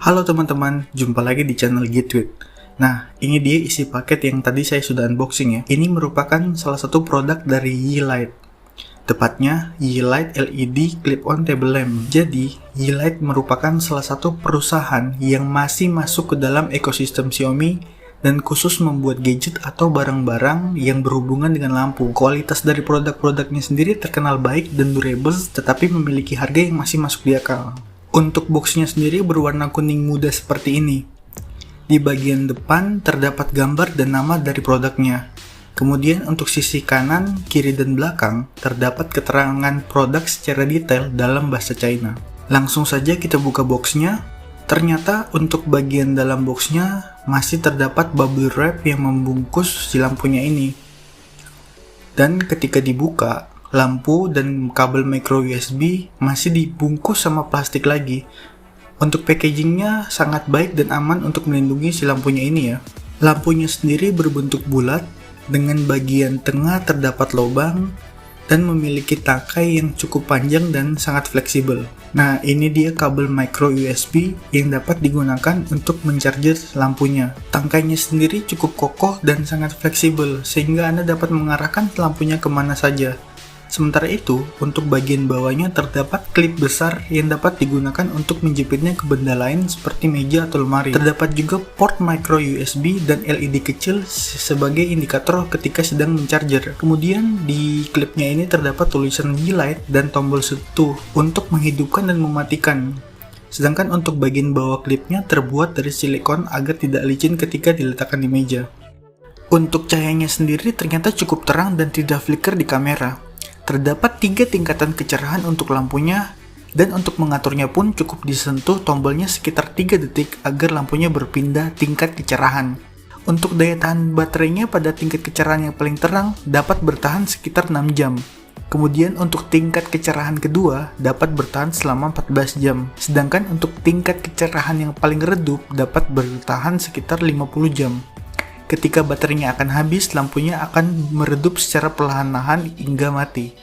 Halo teman-teman, jumpa lagi di channel Gitwit. Nah, ini dia isi paket yang tadi saya sudah unboxing ya. Ini merupakan salah satu produk dari Yeelight. Tepatnya, Yeelight LED Clip-on Table Lamp. Jadi, Yeelight merupakan salah satu perusahaan yang masih masuk ke dalam ekosistem Xiaomi dan khusus membuat gadget atau barang-barang yang berhubungan dengan lampu. Kualitas dari produk-produknya sendiri terkenal baik dan durable, tetapi memiliki harga yang masih masuk di akal. Untuk boxnya sendiri berwarna kuning muda seperti ini. Di bagian depan terdapat gambar dan nama dari produknya. Kemudian untuk sisi kanan, kiri, dan belakang terdapat keterangan produk secara detail dalam bahasa China. Langsung saja kita buka boxnya. Ternyata untuk bagian dalam boxnya masih terdapat bubble wrap yang membungkus si lampunya ini. Dan ketika dibuka, lampu dan kabel micro USB masih dibungkus sama plastik lagi. Untuk packagingnya sangat baik dan aman untuk melindungi si lampunya ini ya. Lampunya sendiri berbentuk bulat dengan bagian tengah terdapat lubang dan memiliki tangkai yang cukup panjang dan sangat fleksibel. Nah, ini dia kabel micro USB yang dapat digunakan untuk mencharger lampunya. Tangkainya sendiri cukup kokoh dan sangat fleksibel sehingga Anda dapat mengarahkan lampunya kemana saja. Sementara itu, untuk bagian bawahnya terdapat klip besar yang dapat digunakan untuk menjepitnya ke benda lain seperti meja atau lemari. Terdapat juga port micro USB dan LED kecil sebagai indikator ketika sedang mencharger. Kemudian di klipnya ini terdapat tulisan Yeelight dan tombol setuh untuk menghidupkan dan mematikan. Sedangkan untuk bagian bawah klipnya terbuat dari silikon agar tidak licin ketika diletakkan di meja. Untuk cahayanya sendiri ternyata cukup terang dan tidak flicker di kamera. Terdapat 3 tingkatan kecerahan untuk lampunya, dan untuk mengaturnya pun cukup disentuh tombolnya sekitar 3 detik agar lampunya berpindah tingkat kecerahan. Untuk daya tahan baterainya pada tingkat kecerahan yang paling terang dapat bertahan sekitar 6 jam. Kemudian untuk tingkat kecerahan kedua dapat bertahan selama 14 jam. Sedangkan untuk tingkat kecerahan yang paling redup dapat bertahan sekitar 50 jam. Ketika baterainya akan habis, lampunya akan meredup secara perlahan-lahan hingga mati.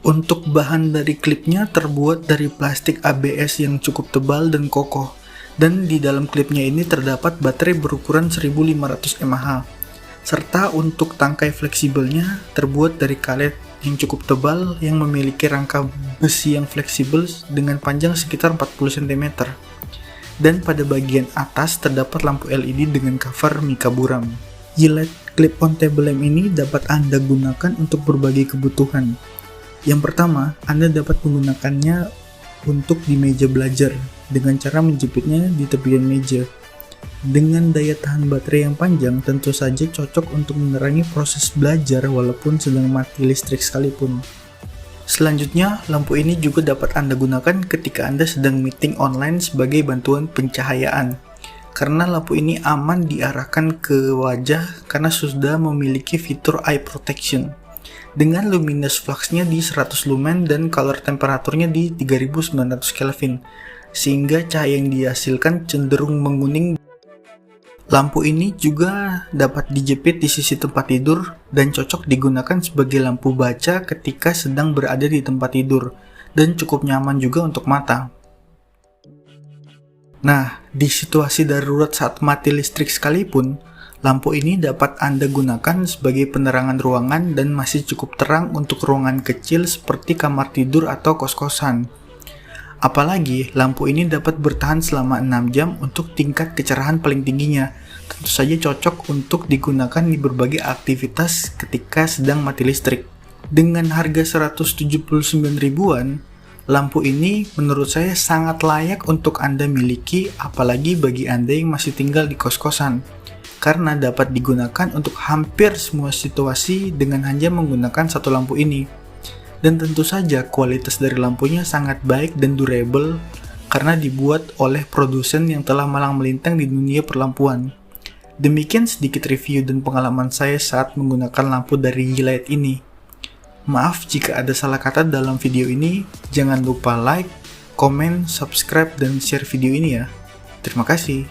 Untuk bahan dari klipnya terbuat dari plastik ABS yang cukup tebal dan kokoh. Dan di dalam klipnya ini terdapat baterai berukuran 1500 mAh. Serta untuk tangkai fleksibelnya terbuat dari karet yang cukup tebal yang memiliki rangka besi yang fleksibel dengan panjang sekitar 40 cm. Dan pada bagian atas terdapat lampu LED dengan cover mika buram. Yeelight Clip-on Table Lamp ini dapat Anda gunakan untuk berbagai kebutuhan. Yang pertama, Anda dapat menggunakannya untuk di meja belajar dengan cara menjepitnya di tepian meja. Dengan daya tahan baterai yang panjang, tentu saja cocok untuk menerangi proses belajar walaupun sedang mati listrik sekalipun. Selanjutnya, lampu ini juga dapat Anda gunakan ketika Anda sedang meeting online sebagai bantuan pencahayaan. Karena lampu ini aman diarahkan ke wajah karena sudah memiliki fitur eye protection. Dengan luminous flux-nya di 100 lumen dan color temperaturnya di 3900 Kelvin, sehingga cahaya yang dihasilkan cenderung menguning. Lampu ini juga dapat dijepit di sisi tempat tidur dan cocok digunakan sebagai lampu baca ketika sedang berada di tempat tidur dan cukup nyaman juga untuk mata. Nah, di situasi darurat saat mati listrik sekalipun, lampu ini dapat Anda gunakan sebagai penerangan ruangan dan masih cukup terang untuk ruangan kecil seperti kamar tidur atau kos-kosan. Apalagi, lampu ini dapat bertahan selama 6 jam untuk tingkat kecerahan paling tingginya. Tentu saja cocok untuk digunakan di berbagai aktivitas ketika sedang mati listrik. Dengan harga 179 ribuan, lampu ini menurut saya sangat layak untuk Anda miliki, apalagi bagi Anda yang masih tinggal di kos-kosan. Karena dapat digunakan untuk hampir semua situasi dengan hanya menggunakan satu lampu ini. Dan tentu saja kualitas dari lampunya sangat baik dan durable karena dibuat oleh produsen yang telah malang melintang di dunia perlampuan. Demikian sedikit review dan pengalaman saya saat menggunakan lampu dari Yeelight ini. Maaf jika ada salah kata dalam video ini, jangan lupa like, komen, subscribe, dan share video ini ya. Terima kasih.